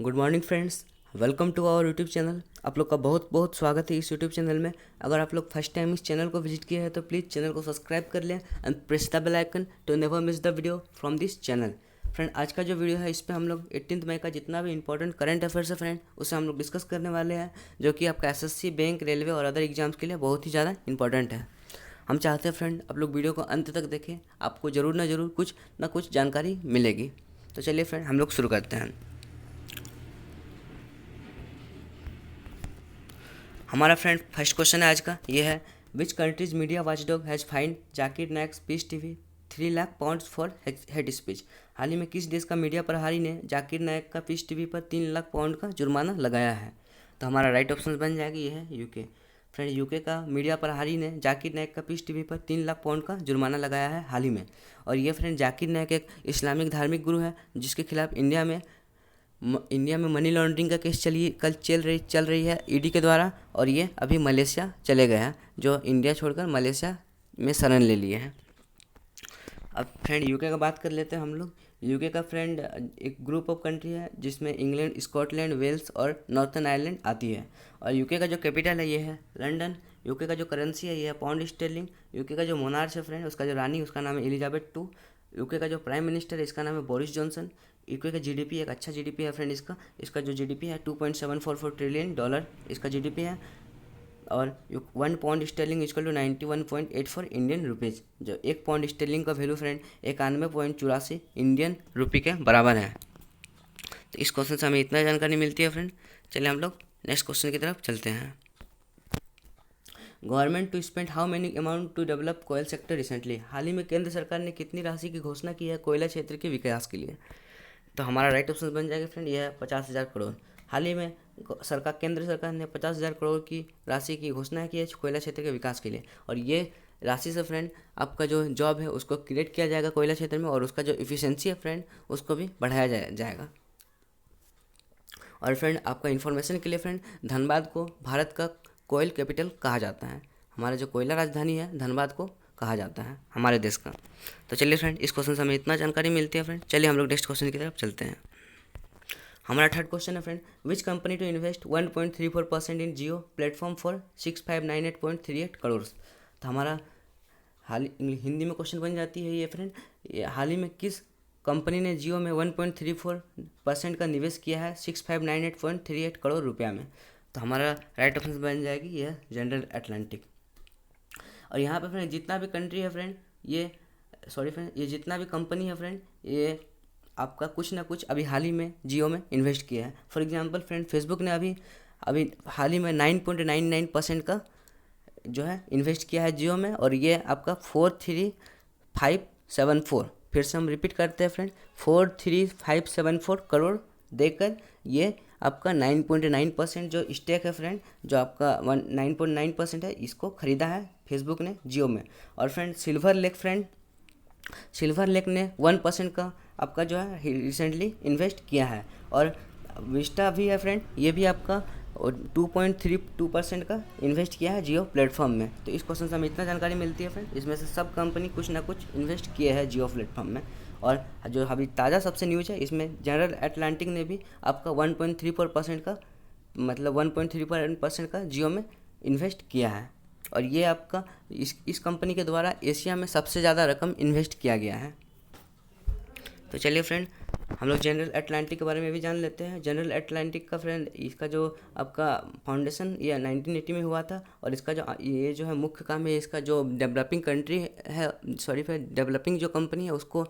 Good morning friends, welcome to our YouTube channel. आप लोग का बहुत बहुत स्वागत है इस यूट्यूब चैनल में। अगर आप लोग फर्स्ट टाइम इस चैनल को विजिट किए हैं तो प्लीज़ चैनल को सब्सक्राइब कर लें and press the bell icon to never miss the video from this channel. Friend, आज का जो वीडियो है इस पर हम लोग 18 मई का जितना भी इंपॉर्टेंट करंट अफेयर्स है फ्रेंड, उसे हम लोग डिस्कस करने वाले हैं, जो कि आपका एसएससी, बैंक, रेलवे और अदर एग्जाम्स के लिए बहुत ही ज़्यादा इंपॉर्टेंट है। हम चाहते हैं फ्रेंड आप लोग वीडियो को अंत तक देखें, आपको ज़रूर ना ज़रूर कुछ ना कुछ जानकारी मिलेगी। तो चलिए फ्रेंड, हम लोग शुरू करते हैं। हमारा फ्रेंड फर्स्ट क्वेश्चन है आज का, ये है which countries media watchdog has find Zakir Naik peace TV 3 lakh pound for hate speech. हाल ही में किस देश का मीडिया प्रभारी ने जाकिर नाइक का पीस टीवी पर 3 लाख पाउंड का जुर्माना लगाया है? तो हमारा राइट ऑप्शन बन जाएगा, ये है यूके। फ्रेंड, यूके का मीडिया प्रभारी ने जाकिर नाइक का पीस टीवी पर 3 लाख पाउंड का जुर्माना लगाया है हाल ही में। और ये फ्रेंड जाकिर नाइक एक इस्लामिक धार्मिक गुरु है, जिसके खिलाफ इंडिया में मनी लॉन्ड्रिंग का केस चल रही है ईडी के द्वारा। और ये अभी मलेशिया चले गए हैं, जो इंडिया छोड़कर मलेशिया में शरण ले लिए हैं। अब फ्रेंड यूके का बात कर लेते हैं हम लोग। यूके का फ्रेंड एक ग्रुप ऑफ कंट्री है जिसमें इंग्लैंड, स्कॉटलैंड, वेल्स और नॉर्थन आयरलैंड आती है। और यूके का जो कैपिटल है ये है लंदन। यूके का जो करेंसी है ये है पाउंड स्टर्लिंग। यूके का जो मोनार्च है फ्रेंड, उसका जो रानी, उसका नाम है एलिजाबेथ टू। यूके का जो प्राइम मिनिस्टर है इसका नाम है बोरिस जॉनसन। यूके का जीडीपी एक अच्छा जीडीपी है फ्रेंड, इसका जो जीडीपी है $2.744 ट्रिलियन इसका जीडीपी है। और 1 pound sterling equal to 91.84 Indian rupees. जो 1 पाउंड स्टर्लिंग का वैल्यू फ्रेंड 91.84 इंडियन रुपी के बराबर है। तो इस क्वेश्चन से हमें इतना जानकारी मिलती है फ्रेंड। चलिए हम लोग नेक्स्ट क्वेश्चन की तरफ चलते हैं। Government to spend how many amount to develop coal sector recently. हाल ही में केंद्र सरकार ने कितनी राशि की घोषणा की है कोयला क्षेत्र के विकास के लिए? तो हमारा राइट ऑप्शन बन जाएगा फ्रेंड, यह है 50,000 करोड़। हाल ही में केंद्र सरकार ने 50,000 करोड़ की राशि की घोषणा की है कोयला क्षेत्र के विकास के लिए। और ये राशि से फ्रेंड आपका जो जॉब है उसको क्रिएट किया जाएगा कोयला क्षेत्र में, और उसका जो इफिशियंसी है फ्रेंड उसको भी बढ़ाया जाएगा। और फ्रेंड आपका इन्फॉर्मेशन के लिए फ्रेंड, धनबाद को भारत का कोयल कैपिटल कहा जाता है। हमारा जो कोयला राजधानी है धनबाद को कहा जाता है हमारे देश का। तो चलिए फ्रेंड, इस क्वेश्चन से हमें इतना जानकारी मिलती है फ्रेंड। चलिए हम लोग नेक्स्ट क्वेश्चन की तरफ चलते हैं। हमारा थर्ड क्वेश्चन है friend, which company to invest 1.34% in Jio platform for 6598.38 crore. तो हमारा हिंदी में क्वेश्चन बन जाती है ये फ्रेंड, हाल ही में किस कंपनी ने जियो में 1.34% का निवेश किया है 6598.38 करोड़ रुपया में? तो हमारा राइट ऑप्शन बन जाएगी ये जनरल अटलांटिक। और यहाँ पे फ्रेंड जितना भी कंट्री है फ्रेंड, ये जितना भी कंपनी है फ्रेंड, ये आपका कुछ ना कुछ अभी हाल ही में जियो में इन्वेस्ट किया है। फॉर एग्जांपल फ्रेंड, फेसबुक ने अभी हाल ही में 9.99% का जो है इन्वेस्ट किया है जियो में। और ये आपका 43574, फिर से हम रिपीट करते हैं फ्रेंड, 43574 करोड़ देकर ये आपका 9.9% जो स्टेक है फ्रेंड, जो आपका 9.9% है, इसको खरीदा है फेसबुक ने जियो में। और फ्रेंड सिल्वर लेक ने 1% का आपका जो है रिसेंटली इन्वेस्ट किया है। और विस्टा भी है फ्रेंड, ये भी आपका 2.32% का इन्वेस्ट किया है जियो प्लेटफॉर्म में। तो इस क्वेश्चन से हमें इतना जानकारी मिलती है फ्रेंड, इसमें से सब कंपनी कुछ ना कुछ इन्वेस्ट किए हैं जियो प्लेटफॉर्म में। और जो अभी ताज़ा सबसे न्यूज है, इसमें जनरल अटलांटिक ने भी आपका 1.34% का, मतलब 1.34% का जियो में इन्वेस्ट किया है। और ये आपका इस कंपनी के द्वारा एशिया में सबसे ज़्यादा रकम इन्वेस्ट किया गया है। तो चलिए फ्रेंड, हम लोग जनरल अटलांटिक के बारे में भी जान लेते हैं। जनरल अटलांटिक का फ्रेंड, इसका जो आपका फाउंडेशन ये 1980 में हुआ था। और इसका ये जो है मुख्य काम है, इसका जो डेवलपिंग जो कंपनी है उस पर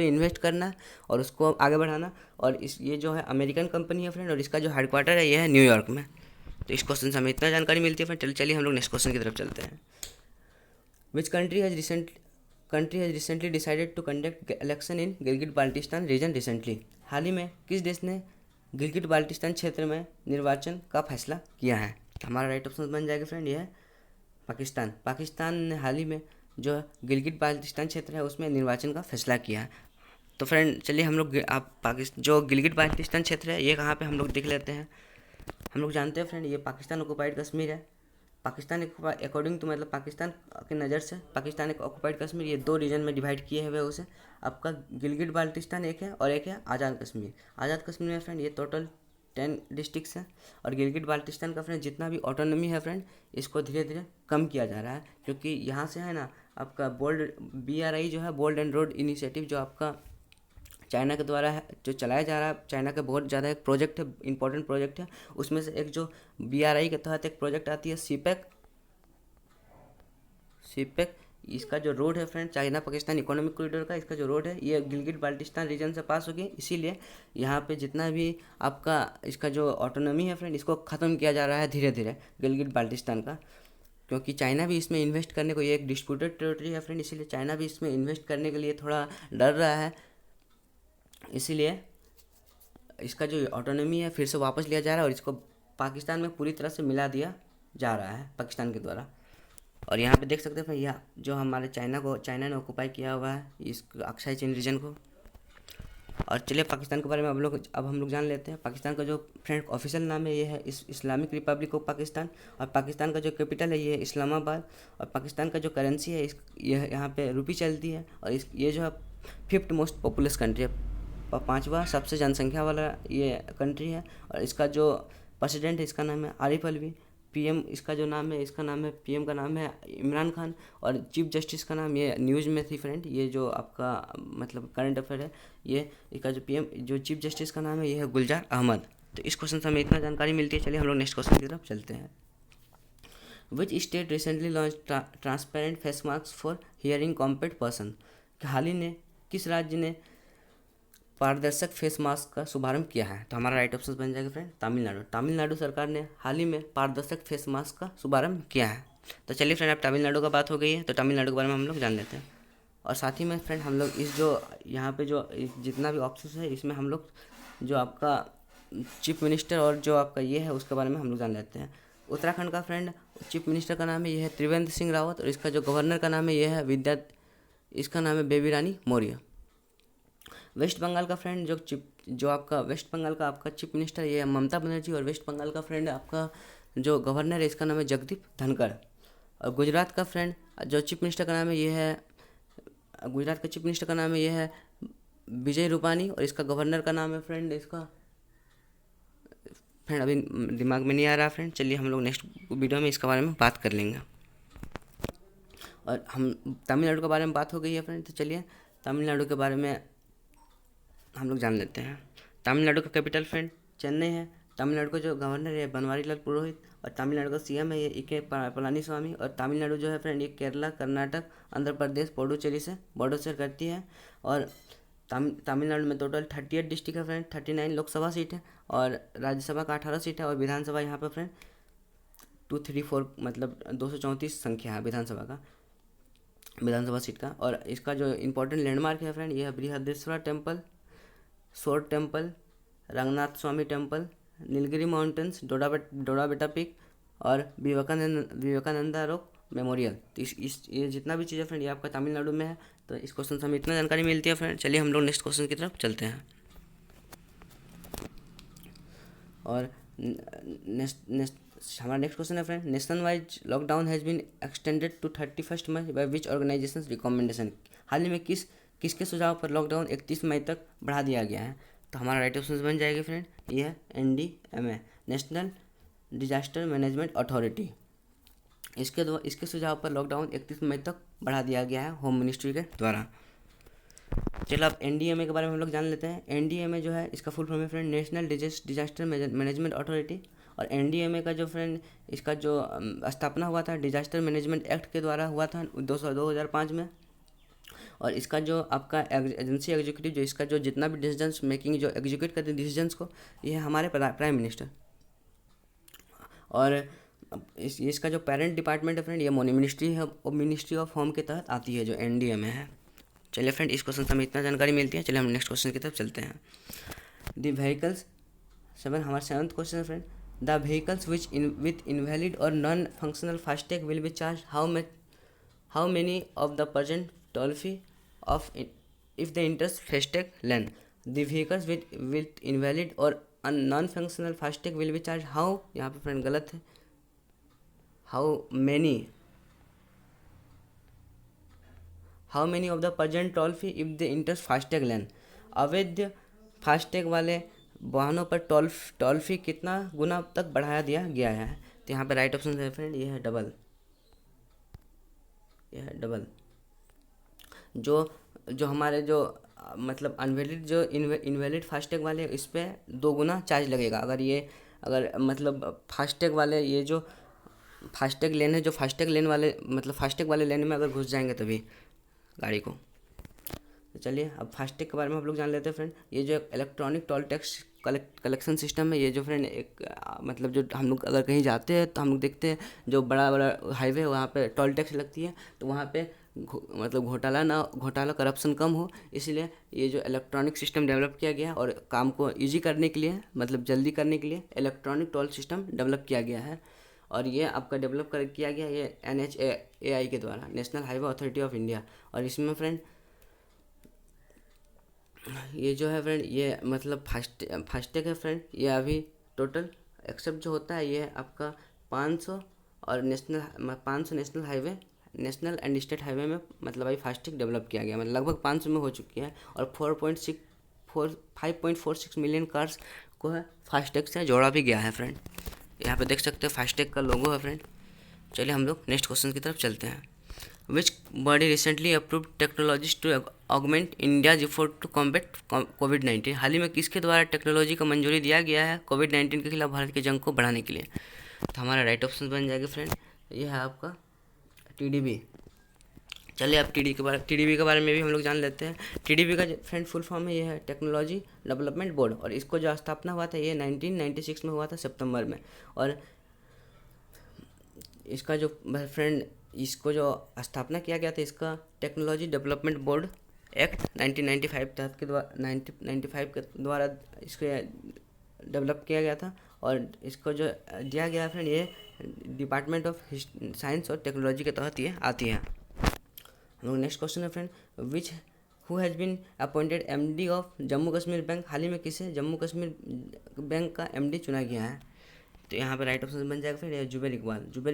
इन्वेस्ट करना और उसको आगे बढ़ाना। और ये जो है अमेरिकन कंपनी है फ्रेंड, और इसका जो हेडक्वार्टर है ये है न्यूयॉर्क में। तो इस क्वेश्चन से हमें इतना जानकारी मिलती है फ्रेंड। चलिए हम लोग नेक्स्ट क्वेश्चन की तरफ चलते हैं। Which country has recently decided to conduct election in Gilgit Baltistan region recently. हाल ही में किस देश ने गिलगिट बाल्टिस्तान क्षेत्र में निर्वाचन का फैसला किया है? हमारा राइट ऑप्शन बन जाएगा फ्रेंड, ये है पाकिस्तान ने हाल ही में जो गिलगिट बाल्टिस्तान क्षेत्र है उसमें निर्वाचन का फैसला किया है। तो फ्रेंड चलिए हम लोग जो गिलगिट बाल्टिस्तान क्षेत्र है ये कहाँ पे हम लोग देख लेते हैं। हम लोग जानते हैं फ्रेंड, ये पाकिस्तान ऑक्युपाइड कश्मीर है। पाकिस्तान अकॉर्डिंग टू मतलब पाकिस्तान की नज़र से पाकिस्तान एक ऑक्युपाइड कश्मीर ये 2 रीजन में डिवाइड किए हुए उसे। आपका गिलगिट बाल्टिस्तान एक है और एक है आज़ाद कश्मीर। आज़ाद कश्मीर में फ्रेंड ये टोटल 10 डिस्ट्रिक्ट्स हैं और गिलगिट बाल्टिस्तान का फ्रेंड जितना भी ऑटोनॉमी है फ्रेंड इसको धीरे धीरे कम किया जा रहा है, क्योंकि यहाँ से है ना आपका बोल्ड BRI जो है बोल्ड एंड रोड इनिशिएटिव जो आपका चाइना के द्वारा है जो चलाया जा रहा है। चाइना का बहुत ज़्यादा एक प्रोजेक्ट है, इंपॉर्टेंट प्रोजेक्ट है। उसमें से एक जो BRI के तहत एक प्रोजेक्ट आती है सीपेक। इसका जो रोड है friend China Pakistan economic corridor का, इसका जो रोड है ये गिलगिट बाल्टिस्तान रीजन से पास होगी। इसीलिए यहाँ पे जितना भी आपका इसका जो ऑटोनॉमी है फ्रेंड इसको ख़त्म किया जा रहा है धीरे धीरे गिलगिट बाल्टिस्तान का, क्योंकि चाइना भी इसमें इन्वेस्ट करने को, ये एक डिस्प्यूटेड टेरिटरी है फ्रेंड, इसीलिए चाइना भी इसमें इन्वेस्ट करने के लिए थोड़ा डर रहा है। इसीलिए इसका जो ऑटोनॉमी है फिर से वापस लिया जा रहा है और इसको पाकिस्तान में पूरी तरह से मिला दिया जा रहा है पाकिस्तान के द्वारा। और यहाँ पे देख सकते हैं यह जो हमारे चाइना ने ऑक्युपाई किया हुआ है इस अक्साई चीन रीजन को। और चलिए पाकिस्तान के बारे में अब हम लोग जान लेते हैं। पाकिस्तान का जो फ्रेंड ऑफिशियल नाम है ये है इस्लामिक रिपब्लिक ऑफ पाकिस्तान, और पाकिस्तान का जो कैपिटल है ये है इस्लामाबाद। और पाकिस्तान का जो करेंसी है यह यहाँ पे रुपी चलती है। और ये जो है 5th मोस्ट पॉपुलस कंट्री है, 5वां सबसे जनसंख्या वाला ये कंट्री है। और इसका जो प्रेसिडेंट है इसका नाम है आरिफ अलवी। PM इसका जो नाम है PM का नाम है इमरान खान। और चीफ जस्टिस का नाम ये न्यूज़ में थी फ्रेंड, ये जो आपका मतलब करंट अफेयर है ये इसका जो PM जो चीफ जस्टिस का नाम है ये है गुलजार अहमद। तो इस क्वेश्चन से हमें इतना जानकारी मिलती है। चलिए हम लोग नेक्स्ट क्वेश्चन की तरफ चलते हैं। Which state recently launch transparent face mask for hearing impaired person. हाल ही ने किस राज्य ने पारदर्शक फेस मास्क का शुभारंभ किया है? तो हमारा राइट ऑप्शन बन जाएगा फ्रेंड तमिलनाडु। तमिलनाडु सरकार ने हाल ही में पारदर्शक फेस मास्क का शुभारंभ किया है। तो चलिए फ्रेंड अब तमिलनाडु का बात हो गई है तो तमिलनाडु के बारे में हम लोग जान लेते हैं। और साथ ही में फ्रेंड हम लोग इस जो यहाँ पे जो जितना भी ऑप्शन है इसमें हम लोग जो आपका चीफ मिनिस्टर और जो आपका ये है उसके बारे में हम लोग जान लेते हैं। उत्तराखंड का फ्रेंड चीफ मिनिस्टर का नाम है ये है त्रिवेंद्र सिंह रावत, और इसका जो गवर्नर का नाम है ये है इसका नाम है बेबी रानी मौर्य। वेस्ट बंगाल का फ्रेंड जो आपका वेस्ट बंगाल का आपका चीफ मिनिस्टर ये है ममता बनर्जी, और वेस्ट बंगाल का फ्रेंड आपका जो गवर्नर है इसका नाम है जगदीप धनखड़। और गुजरात का फ्रेंड जो चीफ मिनिस्टर का नाम है ये है गुजरात का चीफ मिनिस्टर का नाम है ये है विजय रूपानी, और इसका गवर्नर का नाम है फ्रेंड अभी दिमाग में नहीं आ रहा फ्रेंड। चलिए हम लोग नेक्स्ट वीडियो में इसके बारे में बात कर लेंगे। और हम तमिलनाडु के बारे में बात हो गई है फ्रेंड, तो चलिए तमिलनाडु के बारे में हम लोग जान लेते हैं। तमिलनाडु का कैपिटल फ्रेंड चेन्नई है। तमिलनाडु का जो गवर्नर है बनवारीलाल पुरोहित, और तमिलनाडु का CM है ये E.K. पलानीस्वामी। और तमिलनाडु जो है फ्रेंड ये केरला, कर्नाटक, आंध्र प्रदेश, पुडुचेरी से बॉर्डर शेयर करती है। और तमिलनाडु में टोटल 38 डिस्ट्रिक्ट है फ्रेंड, 39 लोकसभा सीट है, और राज्यसभा का 18 सीट है, और विधानसभा यहाँ पर फ्रेंड 234 मतलब 234 संख्या है विधानसभा सीट का। और इसका जो इम्पोर्टेंट लैंडमार्क है फ्रेंड ये है बृहदेश्वरा टेम्पल, सोर टेम्पल, रंगनाथ स्वामी टेम्पल, नीलगिरी माउंटेन्स, डोडा बेटा पीक, और विवेकानंदा रॉक मेमोरियल। तो ये जितना भी चीज़ है फ्रेंड ये आपका तमिलनाडु में है। तो इस क्वेश्चन से हमें इतना जानकारी मिलती है फ्रेंड। चलिए हम लोग नेक्स्ट क्वेश्चन की तरफ चलते हैं। और हमारा नेक्स्ट क्वेश्चन है friend national wise lockdown has been extended to 31 May by which organization recommendation. हाल ही में किसके सुझाव पर लॉकडाउन 31 मई तक बढ़ा दिया गया है? तो हमारा राइट ऑप्शन बन जाएगा फ्रेंड ये है NDMA, national disaster management authority. इसके सुझाव पर लॉकडाउन 31 मई तक बढ़ा दिया गया है होम मिनिस्ट्री के द्वारा। चलो अब NDMA के बारे में हम लोग जान लेते हैं। NDMA जो है इसका फुल फॉर्म है friend national disaster management authority. और NDMA का जो फ्रेंड इसका जो स्थापना हुआ था डिजास्टर मैनेजमेंट एक्ट के द्वारा हुआ था 2005 में। और इसका जो आपका एजेंसी एग्जीक्यूटिव जो इसका जो जितना भी डिसीजंस मेकिंग जो एग्जीक्यूट करते हैं डिसीजंस को ये है हमारे प्राइम मिनिस्टर। और इसका जो पेरेंट डिपार्टमेंट है फ्रेंड ये मिनिस्ट्री ऑफ होम के तहत आती है जो NDMA है। चलिए फ्रेंड इस क्वेश्चन से हमें इतना जानकारी मिलती है। चलिए हम नेक्स्ट क्वेश्चन की तरफ चलते हैं। द व्हीकल्स हमारा 7th क्वेश्चन है friend the vehicles with invalid और non functional FASTag will be charge how many of the present toll fee of if the interest FASTag lane. The vehicles with invalid और non functional FASTag will be charge how, यहाँ पे friend गलत है, how many of the present toll fee if the inter FASTag lane. अवैध FASTag वाले वाहनों पर toll फी कितना गुना तक बढ़ाया दिया गया है। तो यहाँ पे राइट ऑप्शन है फ्रेंड, ये है डबल। जो हमारे जो मतलब अनवैलिड जो इनवैलिड फास्टैग वाले इस पर 2 गुना चार्ज लगेगा। अगर मतलब फास्टैग वाले ये जो फास्टैग लेन है, जो फास्टैग लेन वाले मतलब फास्टैग वाले लेन में अगर घुस जाएंगे तभी गाड़ी को। तो चलिए अब फास्टैग के बारे में हम लोग जान लेते हैं फ्रेंड। ये जो electronic toll tax collection system है, ये जो फ्रेंड एक मतलब जो हम लोग अगर कहीं जाते हैं तो हम लोग देखते हैं जो बड़ा बड़ा हाईवे है वहाँ पे टोल टैक्स लगती है, तो वहाँ पे मतलब घोटाला करप्शन कम हो, इसलिए ये जो इलेक्ट्रॉनिक सिस्टम डेवलप किया गया है और काम को ईजी करने के लिए मतलब जल्दी करने के लिए इलेक्ट्रॉनिक टोल सिस्टम डेवलप किया गया है। और ये आपका किया गया ये NHAI के द्वारा, national highway authority of India. और इसमें फ्रेंड ये जो है फ्रेंड ये मतलब फास्टैग है फ्रेंड, ये अभी टोटल एक्सेप्ट जो होता है ये है आपका 500 और 500 नेशनल एंड स्टेट हाईवे में मतलब अभी फास्टैग डेवलप किया गया, मतलब लगभग 500 में हो चुकी है। और 5.46 मिलियन कार्स को है फास्टैग से जोड़ा भी गया है फ्रेंड। यहाँ पे देख सकते हैं फास्टैग का लोगो है फ्रेंड। चलिए हम लोग नेक्स्ट क्वेश्चन की तरफ चलते हैं। Which body recently approved technologies to augment India's effort to combat कोविड-19। हाल ही में किसके द्वारा टेक्नोलॉजी को मंजूरी दिया गया है कोविड-19 के खिलाफ भारत की जंग को बढ़ाने के लिए। तो हमारा राइट ऑप्शन बन जाएगा फ्रेंड, ये है आपका TDB। चलिए अब TDB के बारे में भी हम लोग जान लेते हैं। TDB का फ्रेंड फुल फॉर्म है, ये है टेक्नोलॉजी डेवलपमेंट बोर्ड, और इसको जो स्थापना हुआ था ये 1996 में हुआ था सितंबर में। और इसका जो फ्रेंड इसको जो स्थापना किया गया था, इसका टेक्नोलॉजी डेवलपमेंट बोर्ड एक्ट 1995 के द्वारा इसको डेवलप किया गया था। और इसको जो दिया गया फ्रेंड ये डिपार्टमेंट ऑफ साइंस और टेक्नोलॉजी के तहत ये आती है। हम लोग नेक्स्ट क्वेश्चन है friend, which who has been appointed MD of Jammu Kashmir bank. हाल ही में किसे जम्मू कश्मीर बैंक का MD चुना गया है। तो यहाँ पे राइट ऑप्शन बन जाएगा फिर जुबेर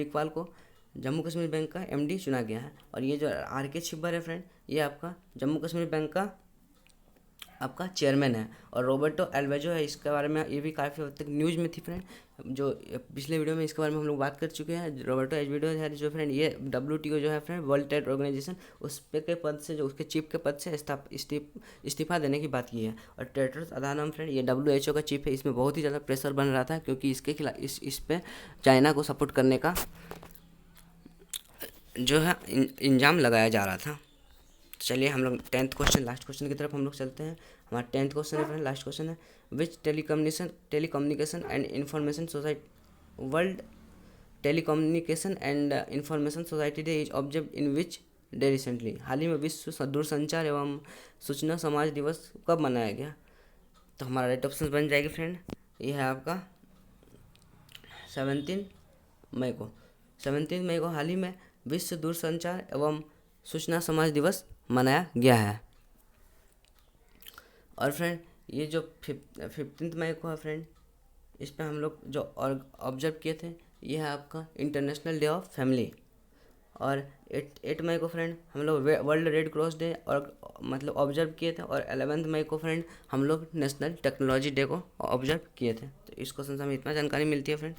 इकबाल को जम्मू कश्मीर बैंक का MD चुना गया है। और ये जो RK छिब्बर है फ्रेंड, ये आपका जम्मू कश्मीर बैंक का आपका चेयरमैन है। और रॉबर्टो एल्वेजो है, इसके बारे में ये भी काफ़ी हद तक न्यूज़ में थी फ्रेंड, जो पिछले वीडियो में इसके बारे में हम लोग बात कर चुके हैं। रॉबर्टो एल्वेजो है जो फ्रेंड ये WTO जो है फ्रेंड वर्ल्ड ट्रेड ऑर्गेनाइजेशन, उस पे के पद से जो उसके चीफ के पद से इस्तीफा देने की बात की है। और टेड्रोस अधानम फ्रेंड ये WHO का चीफ है, इसमें बहुत ही ज़्यादा प्रेशर बन रहा था क्योंकि इसके खिलाफ इस पे चाइना को सपोर्ट करने का जो है इंजाम लगाया जा रहा था। चलिए हम लोग 10th क्वेश्चन लास्ट क्वेश्चन की तरफ हम लोग चलते हैं। हमारा 10th क्वेश्चन है फ्रेंड, लास्ट क्वेश्चन है, which telecommunication and information society world telecommunication and information society day is observe in which day recently. हाल ही में विश्व दूरसंचार एवं सूचना समाज दिवस कब मनाया गया। तो हमारा राइट ऑप्शन बन जाएगी फ्रेंड, ये है आपका 17 मई को। 17 मई को हाल ही में विश्व दूरसंचार एवं सूचना समाज दिवस मनाया गया है। और फ्रेंड ये जो 15 मई को है फ्रेंड, इस पर हम लोग जो ऑब्जर्व किए थे ये है आपका इंटरनेशनल डे ऑफ फैमिली। और 8 मई को फ्रेंड हम लोग वर्ल्ड रेड क्रॉस डे और मतलब ऑब्जर्व किए थे। और 11 मई को फ्रेंड हम लोग नेशनल टेक्नोलॉजी डे को ऑब्जर्व किए थे। तो इस क्वेश्चन से हमें इतना जानकारी मिलती है फ्रेंड।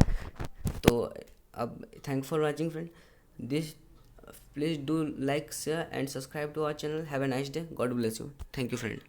तो अब thank for watching friend this, please do like, share and subscribe to our channel. Have a nice day. God bless you. Thank you friend.